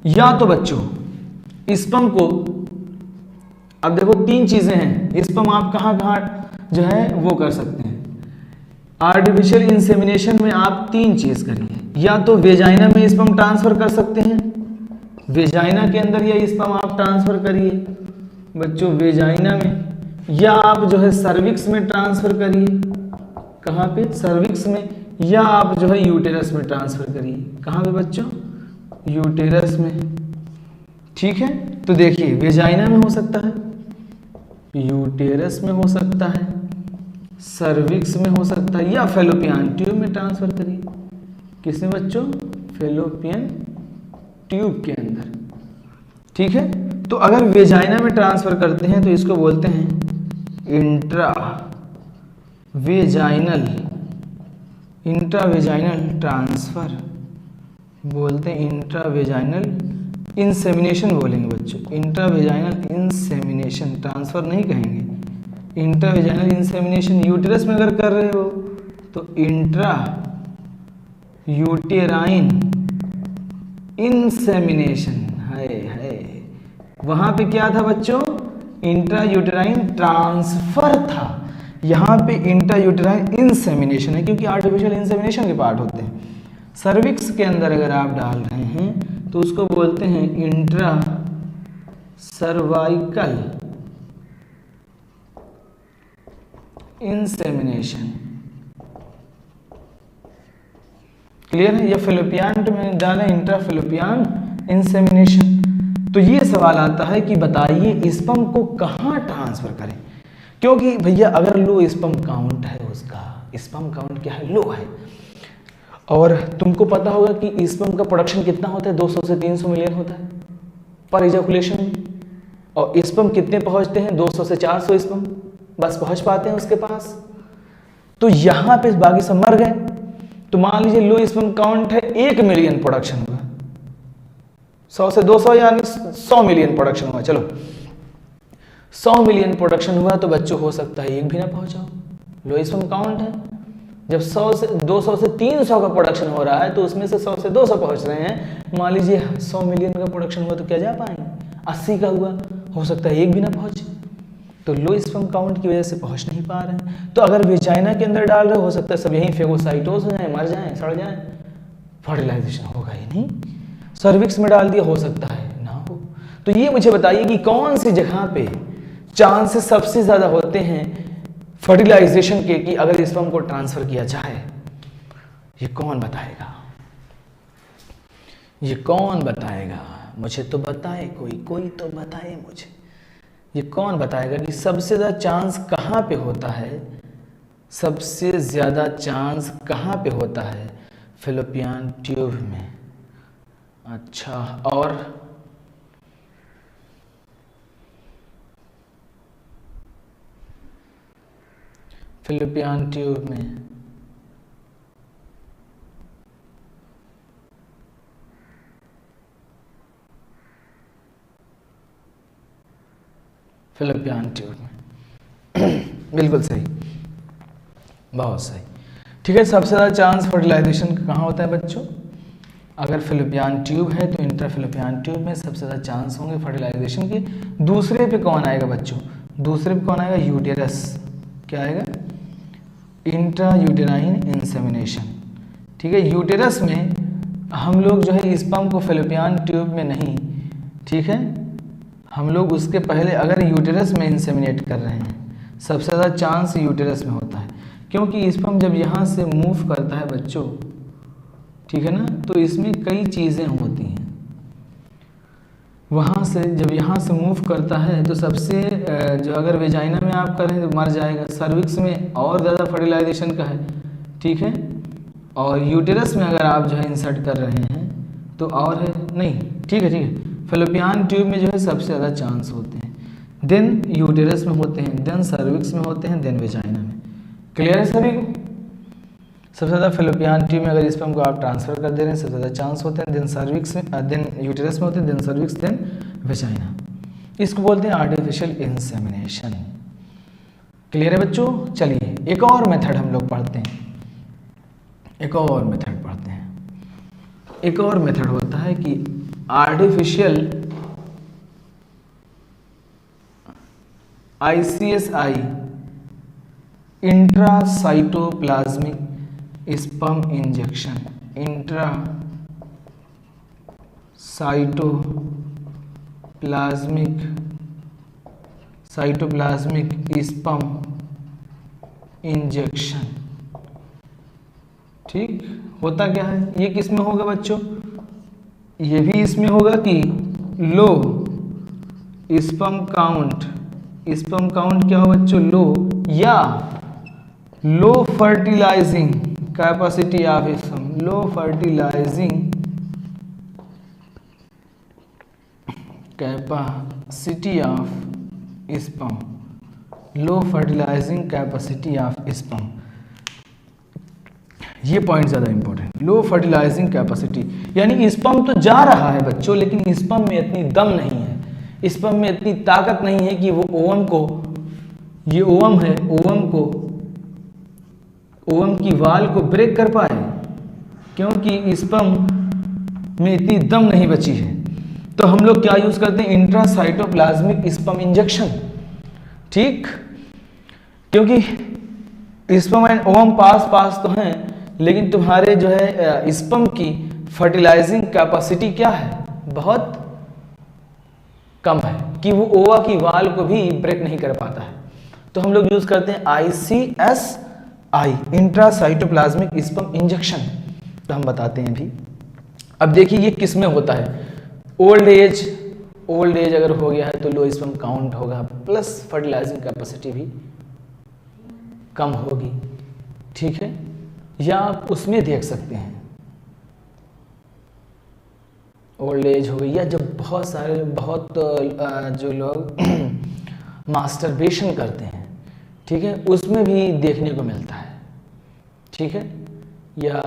या तो बच्चों स्पर्म को, अब देखो तीन चीजें हैं, स्पर्म आप कहाँ कहाँ जो है वो कर सकते हैं। आर्टिफिशियल इंसेमिनेशन में आप तीन चीज करिए, या तो वेजाइना में स्पर्म ट्रांसफर कर सकते हैं, वेजाइना के अंदर या स्पर्म आप ट्रांसफर करिए बच्चों वेजाइना में, या आप जो है सर्विक्स में ट्रांसफर करिए, कहाँ पे? सर्विक्स में, या आप जो है यूटेरस में ट्रांसफर करिए, कहाँ पे बच्चों? यूटेरस में, ठीक है। तो देखिए वेजाइना में हो सकता है, यूटेरस में हो सकता है, सर्विक्स में हो सकता है, या फैलोपियन ट्यूब में ट्रांसफर करिए। किसमें बच्चों? फैलोपियन ट्यूब के अंदर, ठीक है। तो अगर वेजाइना में ट्रांसफर करते हैं तो इसको बोलते हैं इंट्रा वेजाइनल ट्रांसफर, बोलते हैं इंट्रा वेजाइनल इंसेमिनेशन बोलेंगे बच्चों, इंट्रा वेजाइनल इंसेमिनेशन, ट्रांसफर नहीं कहेंगे, इंट्रा वेजाइनल इंसेमिनेशन। यूटेरस में अगर कर रहे हो तो इंट्रा यूटेराइन इंसेमिनेशन, है वहां पे क्या था बच्चों? इंट्रायूटेराइन ट्रांसफर था, यहाँ पे इंट्रायूटेराइन इंसेमिनेशन है, क्योंकि आर्टिफिशियल इंसेमिनेशन के पार्ट होते हैं। सर्विक्स के अंदर अगर आप डाल रहे हैं तो उसको बोलते हैं इंट्रा सर्वाइकल इंसेमिनेशन। क्लियर है? या फिलिपियन में डालें इंट्रा फिलिपियन इंसेमिनेशन। तो ये सवाल आता है कि बताइए स्पर्म को कहाँ ट्रांसफर करें, क्योंकि भैया अगर लो स्पर्म काउंट है, उसका स्पर्म काउंट क्या है, लो है, और तुमको पता होगा कि स्पर्म का प्रोडक्शन कितना होता है, 200 से 300 मिलियन होता है पर इजैकुलेशन, और स्पर्म कितने पहुंचते हैं, 200 से 400 स्पर्म बस पहुंच पाते हैं उसके पास। तो यहाँ पे बाकी सब मर गए। तो मान लीजिए लो स्पर्म काउंट है, 1 मिलियन प्रोडक्शन हुआ, 100 से 200 यानी 100 मिलियन प्रोडक्शन हुआ। चलो 100 मिलियन प्रोडक्शन हुआ तो बच्चों हो सकता है एक भी ना पहुंचाओ, लो स्पर्म काउंट है। जब 100 से 200 से 300 का प्रोडक्शन हो रहा है तो उसमें से 100 से 200 पहुंच रहे हैं। मान लीजिए 100 मिलियन का प्रोडक्शन हुआ तो क्या जा पाएंगे, 80 का हुआ, हो सकता है एक भी ना पहुंचे। तो लो स्पर्म काउंट की वजह से पहुंच नहीं पा रहे हैं। तो अगर वेजाइना के अंदर डाल रहे हो सकता है सब यहीं फेगोसाइटोस हो जाए, मर जाए, सड़ जाए, फर्टिलाइजेशन होगा ही नहीं। सर्विक्स में डाल दिया, हो सकता है ना हो। तो ये मुझे बताइए कि कौन सी जगह पे चांसेस सबसे ज्यादा होते हैं फर्टिलाइजेशन के कि अगर स्पर्म को ट्रांसफर किया जाए। ये कौन बताएगा, ये कौन बताएगा? मुझे तो बताए कोई तो बताए मुझे। ये कौन बताएगा कि सबसे ज़्यादा चांस कहाँ पे होता है, सबसे ज़्यादा चांस कहाँ पे होता है? फिलिपियन ट्यूब में। अच्छा, और फिलिपियन ट्यूब में फिलिपियन ट्यूब में बिल्कुल सही, बहुत सही। ठीक है, सबसे ज़्यादा चांस फर्टिलाइजेशन का कहाँ होता है बच्चों? अगर फिलिपियन ट्यूब है तो इंट्रा फिलिपियन ट्यूब में सबसे ज़्यादा चांस होंगे फर्टिलाइजेशन के। दूसरे पे कौन आएगा बच्चों? दूसरे पे कौन आएगा? यूटेरस। क्या आएगा? Intra uterine insemination. ठीक है, यूटेरस में हम लोग जो है स्पर्म को फिलिपियन ट्यूब में नहीं, ठीक है, हम लोग उसके पहले अगर यूटेरस में इंसेमिनेट कर रहे हैं, सबसे ज़्यादा चांस यूटेरस में होता है, क्योंकि स्पर्म जब यहाँ से मूव करता है बच्चों, ठीक है ना, तो इसमें कई चीज़ें होती हैं। वहाँ से जब यहाँ से मूव करता है तो सबसे जो अगर वेजाइना में आप करें तो मर जाएगा, सर्विक्स में और ज़्यादा फर्टिलाइजेशन का है, ठीक है, और यूटेरस में अगर आप जो है इंसर्ट कर रहे हैं तो और है नहीं, ठीक है, ठीक है। फिलिपियन ट्यूब में जो है सबसे ज़्यादा चांस होते हैं, देन यूटेरस में होते हैं, देन सर्विक्स में होते हैं, देन वेजाइना में। क्लियर है सभी को? सबसे ज़्यादा फिलिपियन ट्यूब में अगर स्पर्म को आप ट्रांसफर कर दे रहे हैं सबसे ज़्यादा चांस होते हैं, देन सर्विक्स में, देन यूटेरस में होते हैं, देन सर्विक्स, देन वेजाइना। इसको बोलते हैं आर्टिफिशियल इंसेमिनेशन। क्लियर है बच्चों? चलिए एक और मेथड हम लोग पढ़ते हैं, एक और मेथड पढ़ते हैं। एक और मेथड होता है कि artificial ICSI intracytoplasmic sperm injection. Cytoplasmic sperm injection. ठीक, होता क्या है? ये किस में होगा बच्चों? ये भी इसमें होगा कि low sperm count, sperm count क्या हो बच्चों? लो, या low fertilizing capacity of sperm, low fertilizing capacity of sperm, low fertilizing capacity of sperm. ये पॉइंट ज़्यादा इंपॉर्टेंट, लो फर्टिलाइजिंग कैपेसिटी, यानी स्पर्म तो जा रहा है बच्चों लेकिन स्पर्म में इतनी दम नहीं है, स्पर्म में इतनी ताकत नहीं है कि वो ओवम को, ये ओवम है, ओवम की वाल को ब्रेक कर पाए, क्योंकि स्पर्म में इतनी दम नहीं बची है। तो हम लोग क्या यूज़ करते हैं? Intracytoplasmic sperm injection. ठीक, क्योंकि स्पर्म एंड ओवम पास पास तो हैं, लेकिन तुम्हारे जो है स्पर्म की फर्टिलाइजिंग कैपेसिटी क्या है, बहुत कम है, कि वो ओवा की वाल को भी ब्रेक नहीं कर पाता है। तो हम लोग यूज करते हैं ICSI, इंट्रासाइटोप्लाज्मिक स्पर्म इंजेक्शन। तो हम बताते हैं अभी। अब देखिए ये किस में होता है, ओल्ड एज अगर हो गया है तो लो स्पर्म काउंट होगा, प्लस फर्टिलाइजिंग कैपेसिटी भी कम होगी, ठीक है। या आप उसमें देख सकते हैं ओल्ड एज हो गई, या जब बहुत जो लोग मास्टरबेशन करते हैं, ठीक है, उसमें भी देखने को मिलता है, ठीक है। या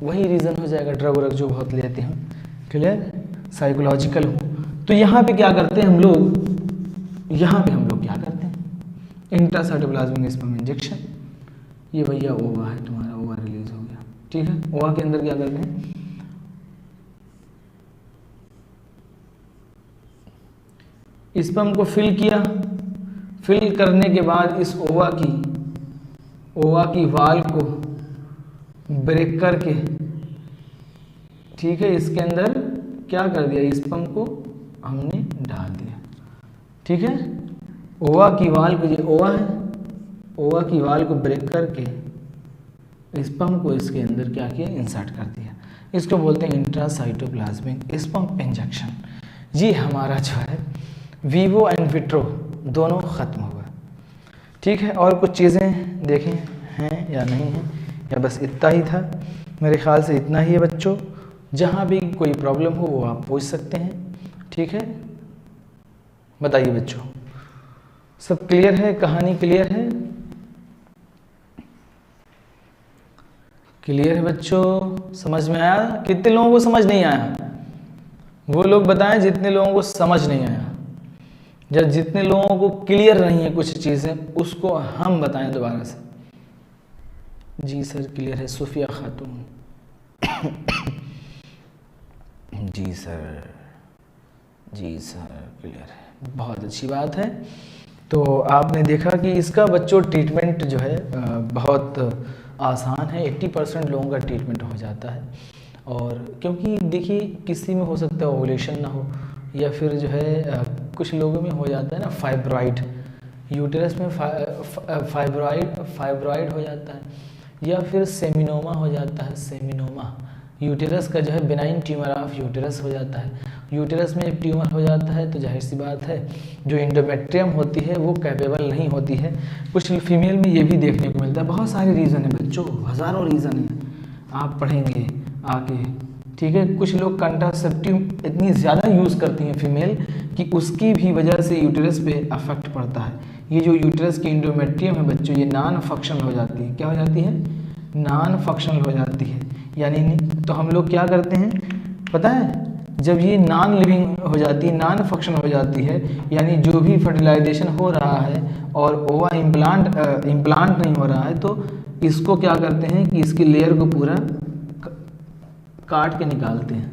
वही रीज़न हो जाएगा ड्रग व्रग जो बहुत लेते हैं, क्लियर, साइकोलॉजिकल हो। तो यहाँ पे क्या करते हैं हम लोग, क्या करते हैं इंट्रासाइटोप्लाज्मिक स्पर्म इंजेक्शन। ये भैया ओवा है तुम्हारा, ओवा रिलीज हो गया, ठीक है। ओवा के अंदर क्या करते हैं, स्पर्म को फिल किया, फिल करने के बाद इस ओवा की वाल को ब्रेक करके, ठीक है, इसके अंदर क्या कर दिया, स्पर्म को हमने डाल दिया, ठीक है। ओवा की वाल को, ये ओवा है, ओवा की वाल को ब्रेक करके स्पर्म को इसके अंदर क्या किया, इंसर्ट कर दिया। इसको बोलते हैं इंट्रासाइटोप्लाज्मिक स्पर्म इंजेक्शन। ये हमारा जो है वीवो एंड विट्रो दोनों खत्म हुआ, ठीक है। और कुछ चीज़ें देखें हैं या नहीं हैं, या बस इतना ही था, मेरे ख्याल से इतना ही है बच्चों। जहाँ भी कोई प्रॉब्लम हो वो आप पूछ सकते हैं, ठीक है। बताइए बच्चों, सब क्लियर है, कहानी क्लियर है? क्लियर है बच्चों, समझ में आया? कितने लोगों को समझ नहीं आया वो लोग बताएं, जितने लोगों को समझ नहीं आया, या जितने लोगों को क्लियर नहीं है कुछ चीज़ें, उसको हम बताएं दोबारा से। जी सर क्लियर है, सूफिया खातून जी सर क्लियर है, बहुत अच्छी बात है। तो आपने देखा कि इसका बच्चों ट्रीटमेंट जो है बहुत आसान है, 80% लोगों का ट्रीटमेंट हो जाता है। और क्योंकि देखिए किसी में हो सकता है ओवुलेशन ना हो, या फिर जो है कुछ लोगों में हो जाता है ना फाइब्रॉइड, यूटेरस में फाइब्रॉइड हो जाता है, या फिर सेमिनोमा हो जाता है, सेमिनोमा यूटेरस का जो है बिनाइन ट्यूमर ऑफ यूटेरस हो जाता है। यूटेरस में ट्यूमर हो जाता है तो जाहिर सी बात है जो इंडोमेट्रियम होती है वो कैपेबल नहीं होती है। कुछ फीमेल में ये भी देखने को मिलता है। बहुत सारे रीज़न है बच्चों, हज़ारों रीज़न है, आप पढ़ेंगे आगे, ठीक है। कुछ लोग कंट्रासेप्टिव इतनी ज़्यादा यूज़ करती हैं फीमेल कि उसकी भी वजह से यूटेरस पे अफेक्ट पड़ता है। ये जो यूटेरस की इंडोमेट्रियम है बच्चों, ये नॉन फंक्शनल हो जाती है। क्या हो जाती है? नॉन फंक्शनल हो जाती है। यानी तो हम लोग क्या करते हैं पता है, जब ये नॉन लिविंग हो जाती है, नॉन फंक्शनल हो जाती है, यानी जो भी फर्टिलाइजेशन हो रहा है और ओवा इम्प्लांट नहीं हो रहा है, तो इसको क्या करते हैं कि इसकी लेयर को पूरा काट के निकालते हैं,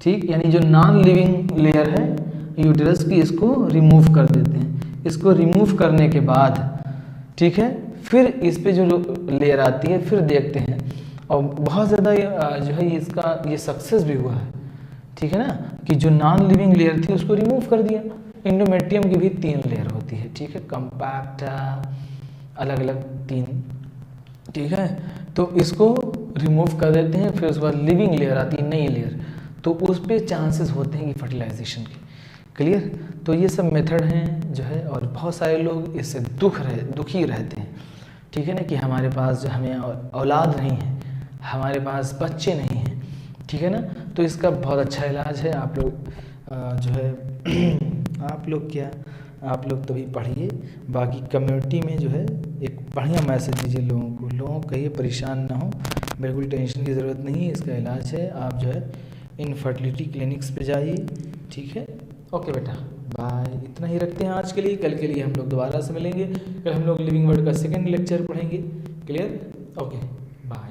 ठीक। यानी जो नॉन लिविंग लेयर है यूटेरस की, इसको रिमूव कर देते हैं। इसको रिमूव करने के बाद, ठीक है, फिर इस पे जो लेयर आती है फिर देखते हैं, और बहुत ज़्यादा जो है इसका ये सक्सेस भी हुआ है, ठीक है ना, कि जो नॉन लिविंग लेयर थी उसको रिमूव कर दिया। इंडोमेट्रियम की भी 3 लेयर होती है, ठीक है, कम्पैक्ट, अलग अलग 3, ठीक है। तो इसको रिमूव कर देते हैं, फिर उसके बाद लिविंग लेयर आती है, नई लेयर, तो उस पर चांसेस होते हैं कि फर्टिलाइजेशन के। क्लियर? तो ये सब मेथड हैं जो है, और बहुत सारे लोग इससे दुखी रहते हैं, ठीक है ना, कि हमारे पास जो हमें औलाद नहीं है, हमारे पास बच्चे नहीं हैं, ठीक है ना। तो इसका बहुत अच्छा इलाज है। आप लोग जो है आप लोग तो भी पढ़िए, बाकी कम्युनिटी में जो है एक बढ़िया मैसेज दीजिए लोगों को कहिए परेशान ना हो, बिल्कुल टेंशन की ज़रूरत नहीं है, इसका इलाज है। आप जो है इनफर्टिलिटी क्लिनिक्स पे जाइए, ठीक है। ओके बेटा, बाय। इतना ही रखते हैं आज के लिए, कल के लिए हम लोग दोबारा से मिलेंगे। कल हम लोग लिविंग वर्ड का 2nd लेक्चर पढ़ेंगे। क्लियर? Okay, bye.